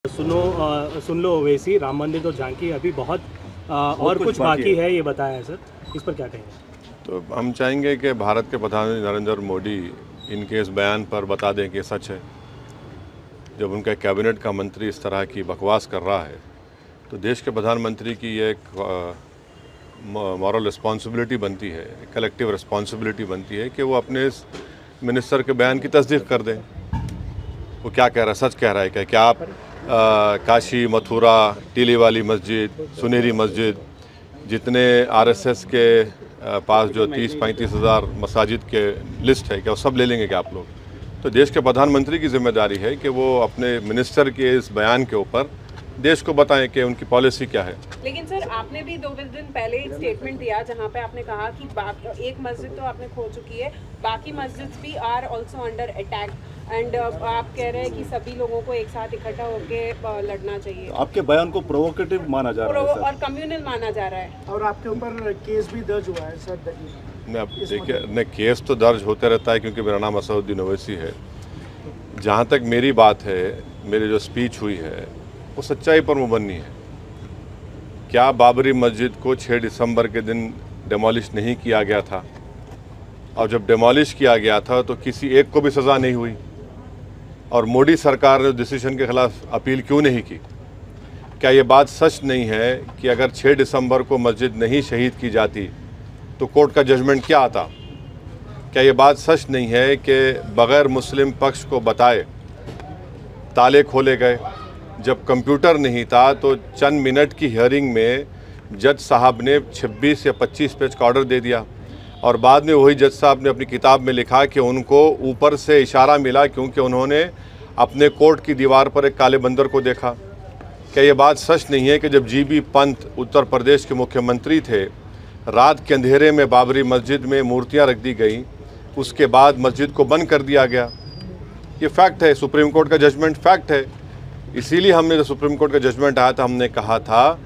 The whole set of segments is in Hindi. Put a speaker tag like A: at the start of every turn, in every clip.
A: सुन लो ओवैसी, राम मंदिर तो झांकी अभी बहुत और कुछ बाकी है, ये बताया है सर, इस पर क्या कहेंगे?
B: तो हम चाहेंगे कि भारत के प्रधानमंत्री नरेंद्र मोदी इनके इस बयान पर बता दें कि सच है। जब उनका कैबिनेट का मंत्री इस तरह की बकवास कर रहा है तो देश के प्रधानमंत्री की ये एक मॉरल रिस्पॉन्सिबिलिटी बनती है, कलेक्टिव रिस्पॉन्सिबिलिटी बनती है कि वो अपने इस मिनिस्टर के बयान की तस्दीक कर दें। वो क्या कह रहा है, सच कह रहा है क्या आप काशी, मथुरा, टीले वाली मस्जिद, सुनहरी मस्जिद, जितने आरएसएस के पास जो 30-35 हज़ार मसाजिद के लिस्ट है, क्या वो सब ले लेंगे क्या आप लोग? तो देश के प्रधानमंत्री की जिम्मेदारी है कि वो अपने मिनिस्टर के इस बयान के ऊपर देश को बताएं कि उनकी पॉलिसी क्या है।
C: लेकिन सर, आपने भी 2 दिन पहले एक स्टेटमेंट दिया जहां पे आपने कहा कि एक मस्जिद तो आपने खो चुकी है, बाकी मस्जिद भी are also under attack and आप कह रहे हैं कि सभी लोगों को एक साथ इकट्ठा होकर लड़ना चाहिए।
D: आपके बयान को प्रोवोकेटिव माना जा रहा है
C: और कम्युनल माना जा रहा है,
E: और आपके ऊपर केस भी दर्ज हुआ है सर।
B: देखिए, नहीं, केस तो दर्ज होते रहता है क्योंकि मेरा नाम असदुद्दीन ओवैसी है। जहाँ तक मेरी बात है, मेरी जो स्पीच हुई है वो सच्चाई पर मुबन्नी है। क्या बाबरी मस्जिद को 6 दिसंबर के दिन डिमोलिश नहीं किया गया था? और जब डिमोलिश किया गया था तो किसी एक को भी सज़ा नहीं हुई, और मोदी सरकार ने डिसीजन के खिलाफ अपील क्यों नहीं की? क्या ये बात सच नहीं है कि अगर 6 दिसंबर को मस्जिद नहीं शहीद की जाती तो कोर्ट का जजमेंट क्या आता? क्या ये बात सच नहीं है कि बग़ैर मुस्लिम पक्ष को बताए ताले खोले गए? जब कंप्यूटर नहीं था तो चंद मिनट की हियरिंग में जज साहब ने 26 या 25 पेज का ऑर्डर दे दिया, और बाद में वही जज साहब ने अपनी किताब में लिखा कि उनको ऊपर से इशारा मिला क्योंकि उन्होंने अपने कोर्ट की दीवार पर एक काले बंदर को देखा। क्या ये बात सच नहीं है कि जब जीबी पंत उत्तर प्रदेश के मुख्यमंत्री थे, रात के अंधेरे में बाबरी मस्जिद में मूर्तियां रख दी गई, उसके बाद मस्जिद को बंद कर दिया गया? ये फैक्ट है, सुप्रीम कोर्ट का जजमेंट फैक्ट है। इसीलिए हमने जब सुप्रीम कोर्ट का जजमेंट आया था, हमने कहा था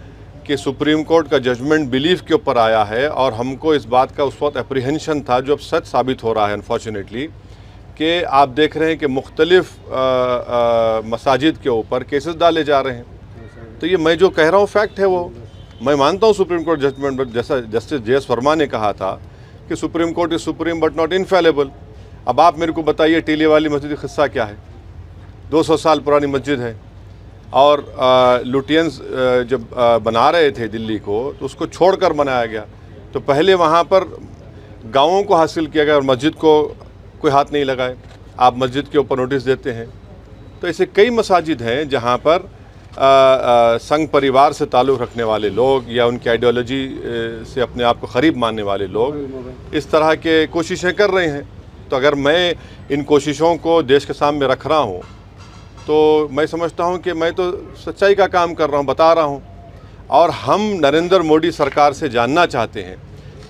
B: कि सुप्रीम कोर्ट का जजमेंट बिलीफ के ऊपर आया है, और हमको इस बात का उस वक्त एप्रीहेंशन था, जो अब सच साबित हो रहा है अनफॉर्चुनेटली, कि आप देख रहे हैं कि मुख्तलिफ मसाजिद के ऊपर केसेस डाले जा रहे हैं। तो ये मैं जो कह रहा हूँ फैक्ट है, वो मैं मानता हूँ सुप्रीम कोर्ट जजमेंट में। जैसा जस्टिस JS वर्मा ने कहा था कि supreme court is supreme but not infallible. अब आप मेरे को बताइए, टीले वाली मस्जिद का किस्सा क्या है? 200 साल पुरानी मस्जिद है, और लुटियंस जब बना रहे थे दिल्ली को तो उसको छोड़कर बनाया गया। तो पहले वहाँ पर गाँवों को हासिल किया गया और मस्जिद को कोई हाथ नहीं लगाए। आप मस्जिद के ऊपर नोटिस देते हैं। तो ऐसे कई मसाजिद हैं जहाँ पर संघ परिवार से ताल्लुक़ रखने वाले लोग या उनकी आइडियोलॉजी से अपने आप को करीब मानने वाले लोग इस तरह के कोशिशें कर रहे हैं। तो अगर मैं इन कोशिशों को देश के सामने रख रहा हूँ तो मैं समझता हूं कि मैं तो सच्चाई का काम कर रहा हूं, बता रहा हूं। और हम नरेंद्र मोदी सरकार से जानना चाहते हैं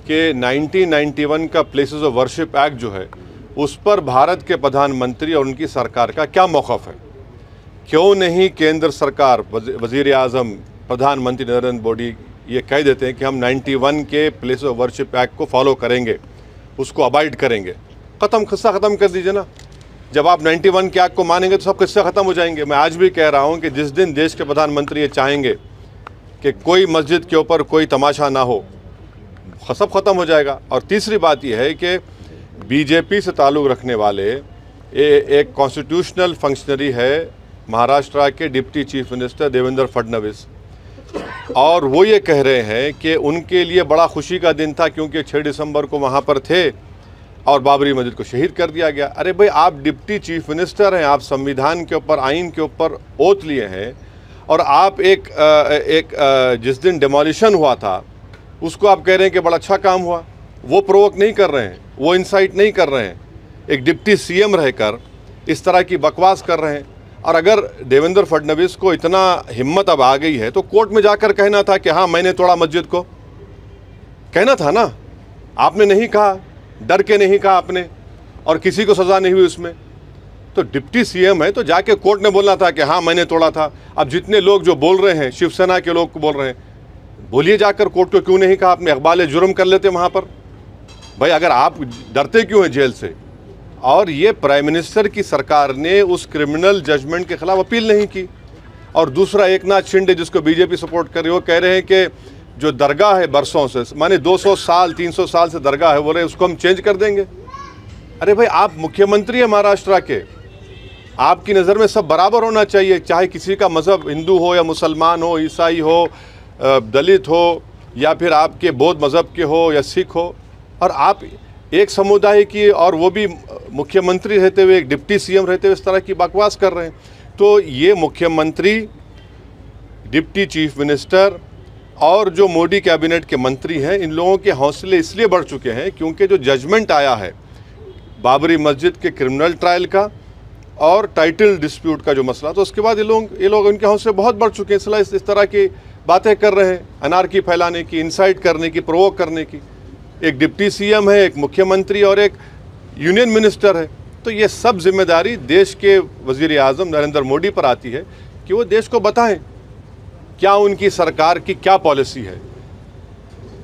B: कि 1991 का प्लेसेस ऑफ वर्शिप एक्ट जो है, उस पर भारत के प्रधानमंत्री और उनकी सरकार का क्या मौक़िफ़ है? क्यों नहीं केंद्र सरकार, वज़ीर आज़म, प्रधानमंत्री नरेंद्र मोदी ये कह देते हैं कि हम 91 के प्लेसेस ऑफ वर्शिप एक्ट को फॉलो करेंगे, उसको अबाइड करेंगे? किस्सा ख़त्म कर दीजिए ना। जब आप 91 के एक्ट को मानेंगे तो सब किस्से ख़त्म हो जाएंगे। मैं आज भी कह रहा हूं कि जिस दिन देश के प्रधानमंत्री ये चाहेंगे कि कोई मस्जिद के ऊपर कोई तमाशा ना हो, सब ख़त्म हो जाएगा। और तीसरी बात यह है कि बीजेपी से ताल्लुक़ रखने वाले एक कॉन्स्टिट्यूशनल फंक्शनरी है महाराष्ट्र के deputy chief minister Devendra Fadnavis, और वो ये कह रहे हैं कि उनके लिए बड़ा खुशी का दिन था क्योंकि 6 दिसंबर को वहाँ पर थे और बाबरी मस्जिद को शहीद कर दिया गया। अरे भाई, आप डिप्टी चीफ मिनिस्टर हैं, आप संविधान के ऊपर, आइन के ऊपर ओथ लिए हैं, और आप जिस दिन डिमोलिशन हुआ था उसको आप कह रहे हैं कि बड़ा अच्छा काम हुआ। वो प्रोवोक नहीं कर रहे हैं, वो इंसाइट नहीं कर रहे हैं। एक डिप्टी CM रहकर इस तरह की बकवास कर रहे हैं। और अगर देवेंद्र फडणवीस को इतना हिम्मत अब आ गई है तो कोर्ट में जाकर कहना था कि हाँ, मैंने तोड़ा मस्जिद को, कहना था ना। आपने नहीं कहा, डर के नहीं कहा आपने, और किसी को सज़ा नहीं हुई उसमें। तो डिप्टी CM है तो जाके कोर्ट में बोलना था कि हाँ, मैंने तोड़ा था। अब जितने लोग जो बोल रहे हैं, शिवसेना के लोग को बोल रहे हैं, बोलिए जाकर कोर्ट को, क्यों नहीं कहा आपने? इकबाल जुर्म कर लेते वहाँ पर। भाई, अगर आप डरते क्यों हैं जेल से? और ये प्राइम मिनिस्टर की सरकार ने उस क्रिमिनल जजमेंट के खिलाफ अपील नहीं की। और दूसरा एकनाथ शिंदे जिसको बीजेपी सपोर्ट कर रही है, वो कह रहे हैं कि जो दरगाह है बरसों से, माने 200 साल 300 साल से दरगाह है, बोल रहे उसको हम चेंज कर देंगे। अरे भाई, आप मुख्यमंत्री हैं महाराष्ट्र के, आपकी नज़र में सब बराबर होना चाहिए, चाहे किसी का मज़हब हिंदू हो या मुसलमान हो, ईसाई हो, दलित हो, या फिर आपके बौद्ध मज़हब के हो या सिख हो। और आप एक समुदाय की, और वो भी मुख्यमंत्री रहते हुए, एक डिप्टी सीएम रहते हुए इस तरह की बकवास कर रहे हैं। तो ये मुख्यमंत्री, डिप्टी चीफ मिनिस्टर और जो मोदी कैबिनेट के मंत्री हैं, इन लोगों के हौसले इसलिए बढ़ चुके हैं क्योंकि जो जजमेंट आया है बाबरी मस्जिद के क्रिमिनल ट्रायल का और टाइटल डिस्प्यूट का जो मसला, तो उसके बाद ये लोग इनके हौसले बहुत बढ़ चुके हैं, इसलिए इस तरह की बातें कर रहे हैं, अनारकी फैलाने की, इंसाइट करने की, प्रोवोक करने की। एक डिप्टी सीएम है, एक मुख्यमंत्री और एक यूनियन मिनिस्टर है। तो ये सब जिम्मेदारी देश के वज़ीर आज़म नरेंद्र मोदी पर आती है कि वो देश को बताएं क्या उनकी सरकार की क्या पॉलिसी है,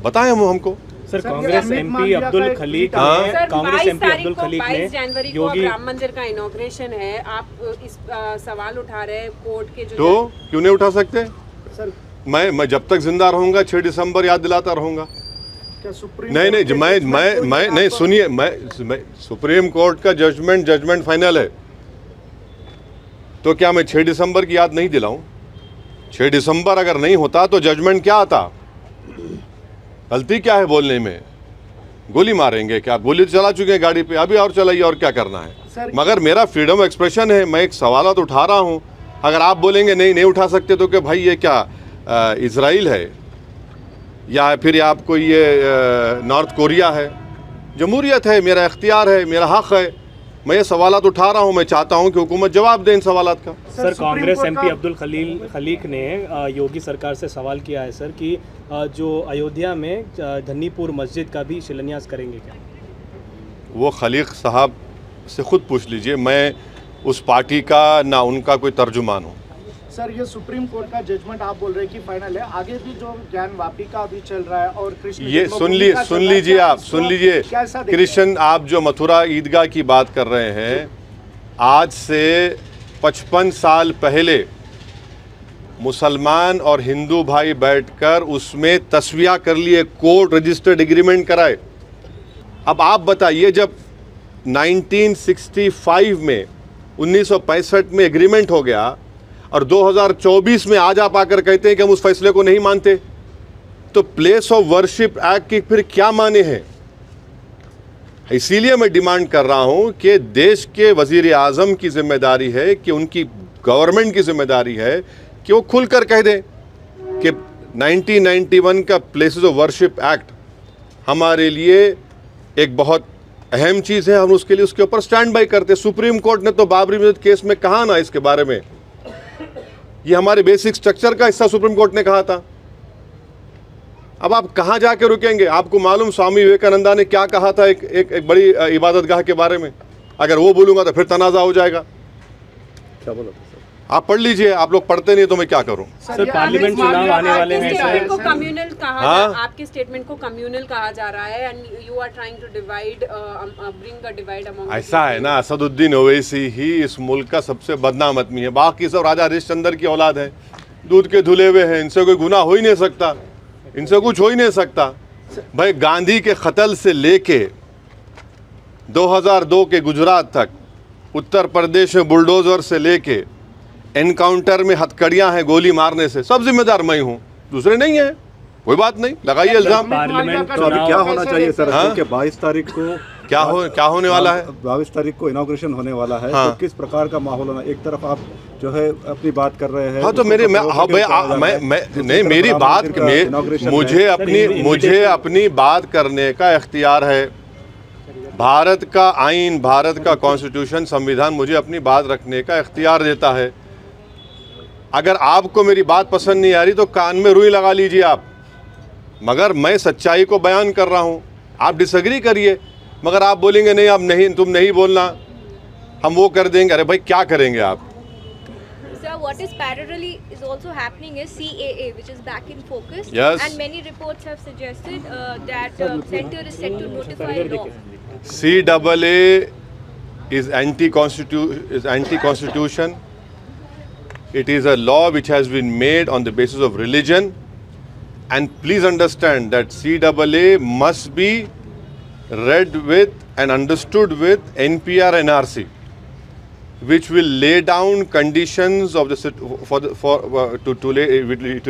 B: बताएं हमको।
A: सर, कांग्रेस एमपी अब्दुल खलीक ने, कांग्रेस एमपी अब्दुल खलीक ने
C: 22 जनवरी को राम मंदिर का इनॉग्रेशन है, आप इस सवाल उठा रहे हैं कोर्ट के जो,
B: तो क्यों नहीं उठा सकते?
E: सर
B: मैं जब तक जिंदा रहूंगा 6 दिसंबर याद दिलाता रहूंगा।
E: क्या सुप्रीम
B: नहीं
E: कोर्ट
B: मैं नहीं, सुनिए, मैं सुप्रीम कोर्ट का जजमेंट फाइनल है, तो क्या मैं 6 दिसंबर की याद नहीं दिलाऊं? 6 दिसंबर अगर नहीं होता तो जजमेंट क्या आता? गलती क्या है बोलने में? गोली मारेंगे क्या? गोली चला चुके हैं गाड़ी पे, अभी और चलाइए, और क्या करना है? मगर मेरा फ्रीडम ऑफ एक्सप्रेशन है, मैं एक सवाल तो उठा रहा हूँ। अगर आप बोलेंगे नहीं उठा सकते, तो क्या भाई ये क्या इजराइल है या फिर आपको ये नॉर्थ कोरिया है? जमहूरियत है, मेरा इख्तियार है, मेरा हक़ है, मैं ये सवालात उठा रहा हूँ। मैं चाहता हूँ कि हुकूमत जवाब दे इन सवालात का।
A: सर, कांग्रेस एमपी अब्दुल खलीक ने योगी सरकार से सवाल किया है सर कि जो अयोध्या में धन्नीपुर मस्जिद का भी शिलान्यास करेंगे क्या? वो
B: खलीक साहब से खुद पूछ लीजिए, मैं उस पार्टी का ना उनका कोई तर्जुमान हूँ।
E: सर, ये सुप्रीम कोर्ट का जजमेंट आप बोल रहे हैं कि फाइनल है, आगे भी जो ज्ञान वापी का अभी चल रहा है और कृष्ण,
B: ये सुन लीजिए कृष्ण, आप जो मथुरा ईदगाह की बात कर रहे हैं, आज से 55 साल पहले मुसलमान और हिंदू भाई बैठकर उसमें तस्वीया कर लिए, कोर्ट रजिस्टर्ड एग्रीमेंट कराए। अब आप बताइए, जब 1965 में 1965 में एग्रीमेंट हो गया और 2024 में आज आप आकर कहते हैं कि हम उस फैसले को नहीं मानते, तो प्लेस ऑफ वर्शिप एक्ट की फिर क्या माने हैं? इसीलिए मैं डिमांड कर रहा हूं कि देश के वजीर आज़म की जिम्मेदारी है, कि उनकी गवर्नमेंट की जिम्मेदारी है कि वो खुलकर कह दें कि 1991 का प्लेसेस ऑफ वर्शिप एक्ट हमारे लिए एक बहुत अहम चीज़ है, हम उसके लिए उसके ऊपर स्टैंड बाई करते। सुप्रीम कोर्ट ने तो बाबरी मस्जिद केस में कहा ना इसके बारे में, ये हमारे बेसिक स्ट्रक्चर का हिस्सा सुप्रीम कोर्ट ने कहा था। अब आप कहाँ जाके रुकेंगे? आपको मालूम स्वामी विवेकानंदा ने क्या कहा था एक बड़ी इबादतगाह के बारे में? अगर वो बोलूँगा तो फिर तनाज़ा हो जाएगा। क्या बोला था? आप पढ़ लीजिए, आप लोग पढ़ते नहीं तो मैं क्या करूं?
A: सर, पार्लियामेंट चुनाव आने वाले हैं,
C: स्टेटमेंट को कम्युनल कहा, आपके स्टेटमेंट को कम्युनल कहा जा रहा है and you are trying to divide, bring a divide among.
B: ऐसा है ना, असदुद्दीन ओवैसी ही इस मुल्क का सबसे बदनाम आदमी है, बाकी सब राजा हरिश्चंद्र की औलाद है, दूध के धुले हुए हैं, इनसे कोई गुनाह हो ही नहीं सकता, इनसे कुछ हो ही नहीं सकता। भाई, गांधी के कत्ल से लेके 2002 के गुजरात तक, उत्तर प्रदेश में बुलडोजर से लेके एनकाउंटर में हथकड़ियां हैं गोली मारने से, सब जिम्मेदार मैं हूं, दूसरे नहीं है। कोई बात नहीं, लगाइए इल्जाम।
A: पार्लियामेंट
D: तो अभी क्या होना चाहिए सर? क्योंकि 22 तारीख को
B: क्या होने वाला है?
D: 22 तारीख को इनॉग्रेशन होने वाला है, तो किस प्रकार का माहौल होना? एक तरफ आप जो है अपनी बात कर रहे हैं,
B: हाँ, तो मेरी बात, मुझे अपनी बात करने का इख्तियार है। भारत का आइन, भारत का कॉन्स्टिट्यूशन, संविधान मुझे अपनी बात रखने का इख्तियार देता है। अगर आपको मेरी बात पसंद नहीं आ रही तो कान में रुई लगा लीजिए आप, मगर मैं सच्चाई को बयान कर रहा हूँ। आप डिसएग्री करिए, मगर आप बोलेंगे नहीं, आप नहीं, तुम नहीं बोलना, हम वो कर देंगे। अरे भाई, क्या करेंगे आप?
F: Sir, what is parallelly is also happening is CAA, which is back in focus.
B: Yes.
F: And many reports have suggested that center is set to notify law.
B: CAA is anti-constitution. It is a law which has been made on the basis of religion. And please understand that CAA must be read with and understood with NPR NRC, which will lay down conditions of to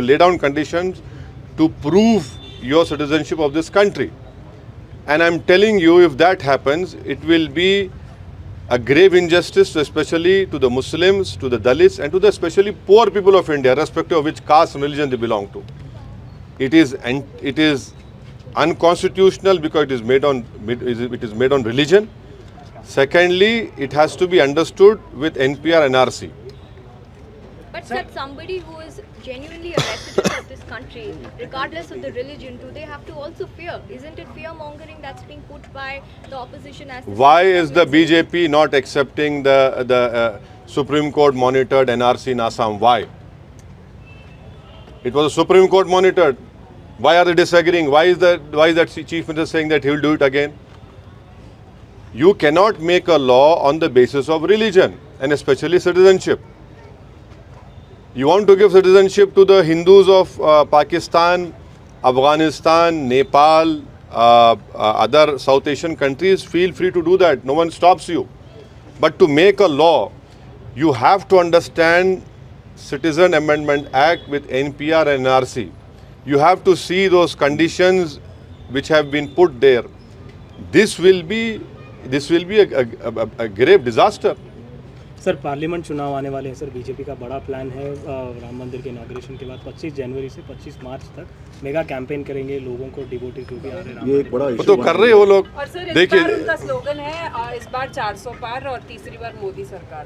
B: lay down conditions to prove your citizenship of this country. And I'm telling you, if that happens, it will be a grave injustice, especially to the Muslims, to the Dalits, and to the especially poor people of India, irrespective of which caste and religion they belong to. It is unconstitutional because it is made on religion. Secondly, it has to be understood with NPR NRC.
F: But sir, somebody who is genuinely a resident of this country, regardless of the religion, do they have to also fear? Isn't it fear mongering that's being put by the opposition as?
B: Why is the BJP not accepting the Supreme Court monitored NRC in Assam? Why? It was a Supreme Court monitored. Why are they disagreeing? Why is that Chief Minister saying that he will do it again? You cannot make a law on the basis of religion and especially citizenship. You want to give citizenship to the Hindus of Pakistan, Afghanistan, Nepal, other South Asian countries, feel free to do that. No one stops you. But to make a law, you have to understand Citizen Amendment Act with NPR and NRC. You have to see those conditions which have been put there. This will be a grave disaster.
A: Sir parliament चुनाव आने वाले हैं सर, बीजेपी का बड़ा प्लान है राम मंदिर के इनॉग्रेशन के बाद 25 जनवरी से 25 मार्च तक मेगा कैंपेन करेंगे, लोगों को डिवोटी जो भी आ रहे हैं
D: ये एक बड़ा
B: वो तो कर रहे हैं वो लोग।
C: और सर
B: देखिए,
C: इस बार उनका स्लोगन है इस बार 400 पार और तीसरी बार मोदी सरकार।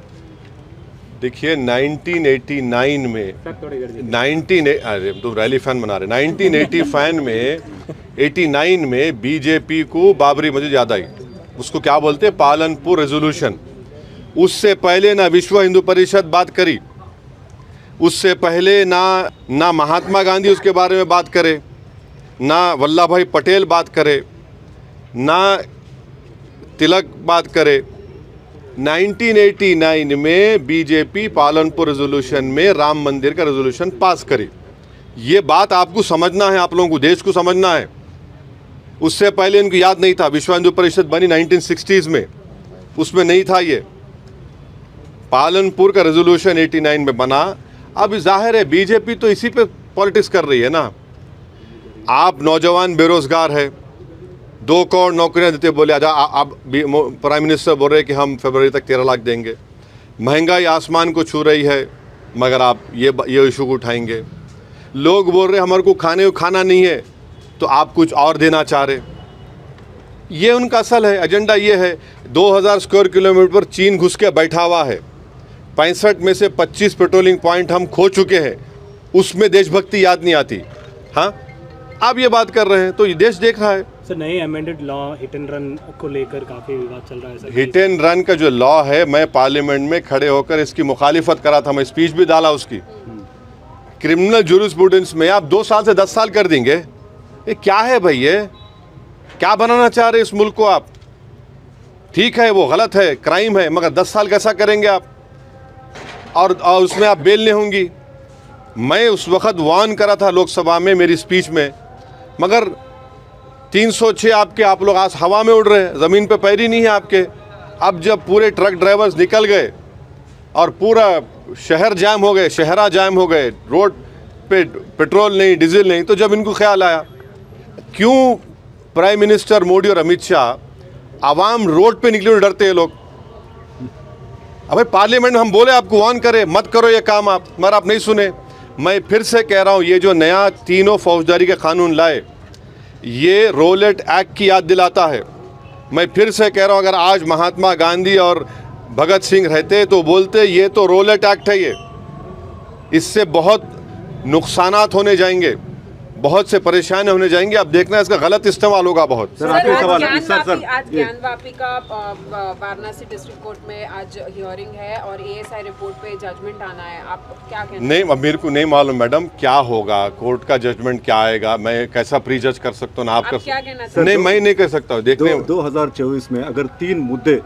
B: देखिए 1989 में अरे तो रैली फैन बना रहे 1989 में बीजेपी को बाबरी मस्जिद याद आई, उसको क्या बोलते हैं, पालनपुर रेजोल्यूशन। उससे पहले ना विश्व हिंदू परिषद बात करी, उससे पहले ना महात्मा गांधी उसके बारे में बात करे, ना वल्लभ भाई पटेल बात करे, ना तिलक बात करे। 1989 में बीजेपी पालनपुर रेजोल्यूशन में राम मंदिर का रेजोल्यूशन पास करी। ये बात आपको समझना है, आप लोगों को देश को समझना है। उससे पहले इनको याद नहीं था, विश्व हिंदू परिषद बनी 1960s में, उसमें नहीं था ये। पालनपुर का रेजोल्यूशन 89 में बना। अब जाहिर है बीजेपी तो इसी पे पॉलिटिक्स कर रही है ना। आप नौजवान बेरोजगार है, 2 करोड़ नौकरियां देते बोले, आप प्राइम मिनिस्टर बोल रहे हैं कि हम फरवरी तक 13 लाख देंगे। महंगाई आसमान को छू रही है, मगर आप ये इशू को उठाएंगे। लोग बोल रहे हमारे को खाना नहीं है, तो आप कुछ और देना चाह रहे। ये उनका असल है, एजेंडा ये है। 2000 स्क्वायर किलोमीटर पर चीन घुस के बैठा हुआ है, 65 में से 25 पेट्रोलिंग पॉइंट हम खो चुके हैं, उसमें देशभक्ति याद नहीं आती। हाँ, आप ये बात कर रहे हैं तो ये देश देख रहा है।
A: सर नए amended law hit and run को लेकर काफ़ी विवाद चल रहा है सर।
B: हिट एंड रन का जो लॉ है, मैं पार्लियामेंट में खड़े होकर इसकी मुखालिफत करा था, मैं स्पीच भी डाला उसकी। क्रिमिनल जूरिस्प्रूडेंस में आप 2 साल से 10 साल कर देंगे, ये क्या है भाई? ये क्या बनाना चाह रहे इस मुल्क को आप? ठीक है वो गलत है, क्राइम है, मगर 10 साल कैसा करेंगे आप? और उसमें आप बेल नहीं होंगी। मैं उस वक्त वार्न करा था लोकसभा में मेरी स्पीच में, मगर 306 आप लोग आज हवा में उड़ रहे हैं, ज़मीन पे पैर ही नहीं है आपके। अब जब पूरे ट्रक ड्राइवर्स निकल गए और पूरा शहर जाम हो गए, शहरा जाम हो गए, रोड पे पेट्रोल नहीं, डीजल नहीं, तो जब इनको ख्याल आया क्यों प्राइम मिनिस्टर मोदी और अमित शाह आवाम रोड पे निकले डरते हैं लोग। अबे पार्लियामेंट में हम बोले आपको वार्न करें मत करो ये काम आप, मगर आप नहीं सुने। मैं फिर से कह रहा हूँ, ये जो नया तीनों फौजदारी का कानून लाए, ये रोलेट एक्ट की याद दिलाता है। मैं फिर से कह रहा हूँ, अगर आज महात्मा गांधी और भगत सिंह रहते तो बोलते ये तो रोलेट एक्ट है, ये इससे बहुत नुकसानात होने जाएंगे, बहुत से परेशान होने जाएंगे। अब देखना इसका गलत इस्तेमाल होगा बहुत।
C: सर आज ज्ञानवापी का वाराणसी डिस्ट्रिक्ट कोर्ट में आज हियरिंग है और एएसआई रिपोर्ट पे जजमेंट आना है, आप क्या कहना?
B: नहीं, अब मेरे को नहीं मालूम मैडम क्या होगा, कोर्ट का जजमेंट क्या आएगा, मैं कैसा प्री जज कर सकता हूँ ना? आप
C: क्या कहना?
B: नहीं, मैं नहीं कर सकता। देखने
D: 2024 में अगर 3 मुद्दे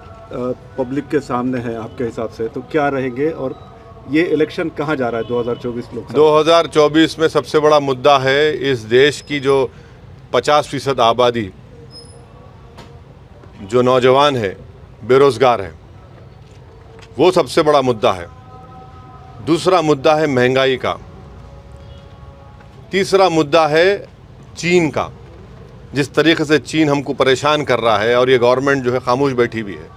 D: पब्लिक के सामने हैं आपके हिसाब से, तो क्या रहेंगे और ये इलेक्शन कहाँ जा रहा है 2024 लोकसभा?
B: 2024 में सबसे बड़ा मुद्दा है इस देश की जो 50% आबादी जो नौजवान है, बेरोजगार है, वो सबसे बड़ा मुद्दा है। दूसरा मुद्दा है महंगाई का। तीसरा मुद्दा है चीन का, जिस तरीके से चीन हमको परेशान कर रहा है और ये गवर्नमेंट जो है खामोश बैठी हुई है।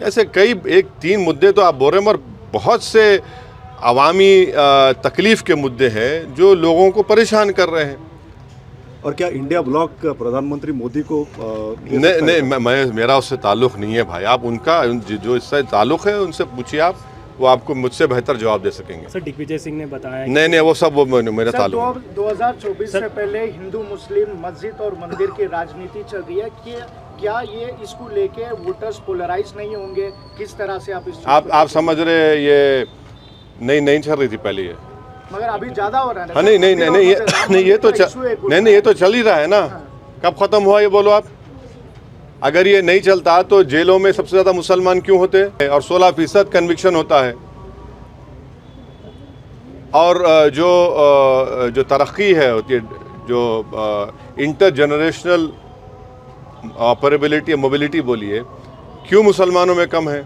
B: ऐसे कई 1-3 मुद्दे तो आप बोल रहे हैं, मगर बहुत से अवामी तकलीफ़ के मुद्दे हैं जो लोगों को परेशान कर रहे हैं।
D: और क्या इंडिया ब्लॉक प्रधानमंत्री मोदी को
B: नहीं, मेरा उससे ताल्लुक़ नहीं है भाई। आप उनका जो इससे ताल्लुक़ है उनसे पूछिए, आप वो आपको मुझसे बेहतर जवाब दे सकेंगे।
A: सर दिग्विजय सिंह ने बताया
B: नहीं, वो सब वो मेरा ताल्लुक़।
E: 2024 से पहले हिंदू मुस्लिम मस्जिद और मंदिर की राजनीति चल रही है कि क्या ये इसको लेके वोटर्स पोलराइज नहीं होंगे? किस तरह से आप
B: समझ रहे? ये नहीं चल रही थी पहले ये,
E: मगर अभी ज्यादा हो रहा है।
B: हाँ, नहीं, ये तो चल ही रहा है ना। कब खत्म हुआ ये बोलो आप? अगर ये नहीं चलता तो जेलों में सबसे ज्यादा मुसलमान क्यों होते और 16% कन्विक्शन होता है। और जो तरक्की है होती है, जो इंटर जनरेशनल ऑपरेबिलिटी मोबिलिटी बोलिए, क्यों मुसलमानों में कम है?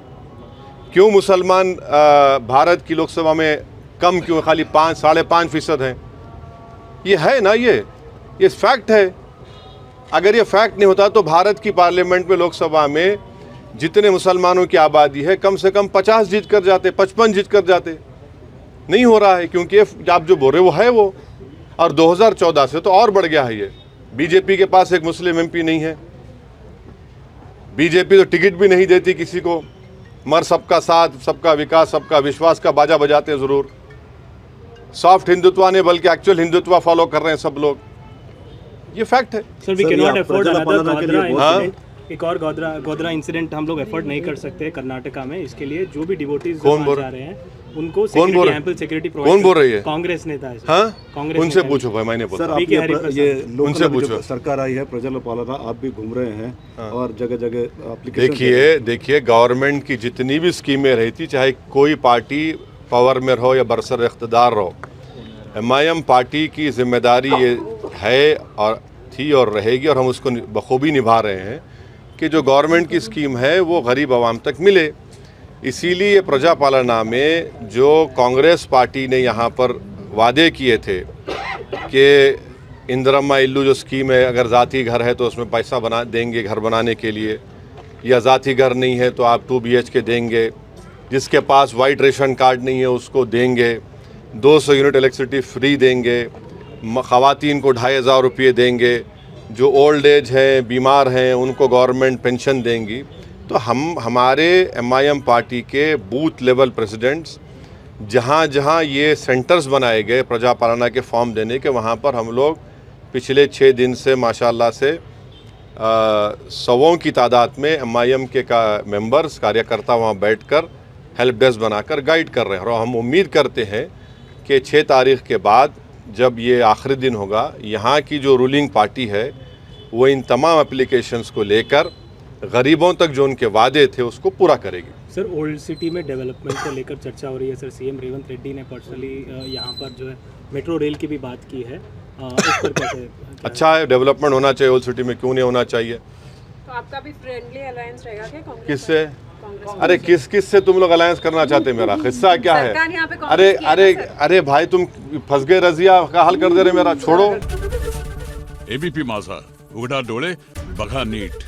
B: क्यों मुसलमान भारत की लोकसभा में कम क्यों, खाली 5-5.5% हैं? ये है ना, ये फैक्ट है। अगर ये फैक्ट नहीं होता तो भारत की पार्लियामेंट में, लोकसभा में जितने मुसलमानों की आबादी है, कम से कम 50 जीत कर जाते, 55 जीत कर जाते। नहीं हो रहा है क्योंकि आप जो बोल रहे वो है वो। और 2014 से तो और बढ़ गया है ये। बीजेपी के पास एक मुस्लिम एमपी नहीं है। बीजेपी तो टिकट भी नहीं देती किसी को, मगर सबका साथ, सबका विकास, सबका विश्वास का बाजा बजाते हैं ज़रूर। सॉफ्ट हिंदुत्व ने बल्कि एक्चुअल हिंदुत्व फॉलो कर रहे हैं सब लोग। ये फैक्ट है।
A: Sir we can not afford another Godhra incident. एक और गोधरा इंसिडेंट हम लोग अफोर्ड नहीं कर सकते कर्नाटका में। इसके लिए जो भी डिवोटीज जा रहे हैं उनको सिक्योरिटी
B: कौन बोल रही है?
A: कांग्रेस नेता है।
B: हाँ,
A: कांग्रेस
B: उनसे पूछो भाई, मैंने
D: सर आप ये उनसे पूछो। सरकार आई है प्रजल पालना, आप भी घूम रहे हैं और जगह जगह एप्लीकेशन।
B: देखिए गवर्नमेंट की जितनी भी स्कीमें रही थी, चाहे कोई पार्टी पावर में रहो या बरसर इख्तदार रहो, MIM पार्टी की जिम्मेदारी ये है और थी और रहेगी, और हम उसको बखूबी निभा रहे हैं कि जो गवर्नमेंट की स्कीम है वो गरीब आवाम तक मिले। इसीलिए प्रजा पालना में जो कांग्रेस पार्टी ने यहाँ पर वादे किए थे कि इंदिरम्मा इल्लू जो स्कीम है, अगर ज़ाती घर है तो उसमें पैसा बना देंगे घर बनाने के लिए, या ज़ाती घर नहीं है तो आप 2 BHK देंगे, जिसके पास वाइट रेशन कार्ड नहीं है उसको देंगे, 200 यूनिट इलेक्ट्रिसिटी फ्री देंगे, ख़वातीन को 2500 रुपये देंगे, जो ओल्ड एज हैं, बीमार हैं, उनको गवर्नमेंट पेंशन देंगी। तो हमारे MIM पार्टी के बूथ लेवल प्रेसिडेंट्स जहाँ जहाँ ये सेंटर्स बनाए गए प्रजा पालना के फॉर्म देने के, वहाँ पर हम लोग पिछले 6 दिन से माशाल्लाह से 100 की तादाद में MIM के मेंबर्स, कार्यकर्ता वहाँ बैठकर हेल्प डेस्क बनाकर गाइड कर रहे हैं। और हम उम्मीद करते हैं कि 6 तारीख के बाद जब ये आखिरी दिन होगा, यहाँ की जो रूलिंग पार्टी है वो इन तमाम एप्लीकेशंस को लेकर गरीबों तक जो उनके वादे थे उसको पूरा करेगी।
A: सर ओल्ड सिटी में डेवलपमेंट को लेकर चर्चा हो रही है। सर CM रेवंत रेड्डी ने पर्सनली यहाँ पर जो है मेट्रो रेल की भी बात की है। इस पर कैसे? अच्छा
B: है, डेवलपमेंट होना चाहिए ओल्ड सिटी में, क्यों नहीं होना चाहिए?
C: तो आपका भी फ्रेंडली अलायंस रहेगा क्या कांग्रेस?
B: किससे? अरे किस से तुम लोग अलायंस करना चाहते हैं? मेरा हिस्सा क्या है? अरे भाई तुम फंस गए, रजिया का हल कर दे रहे मेरा, छोड़ो।
G: ABP माझा, उघडा डोळे बघा नीट।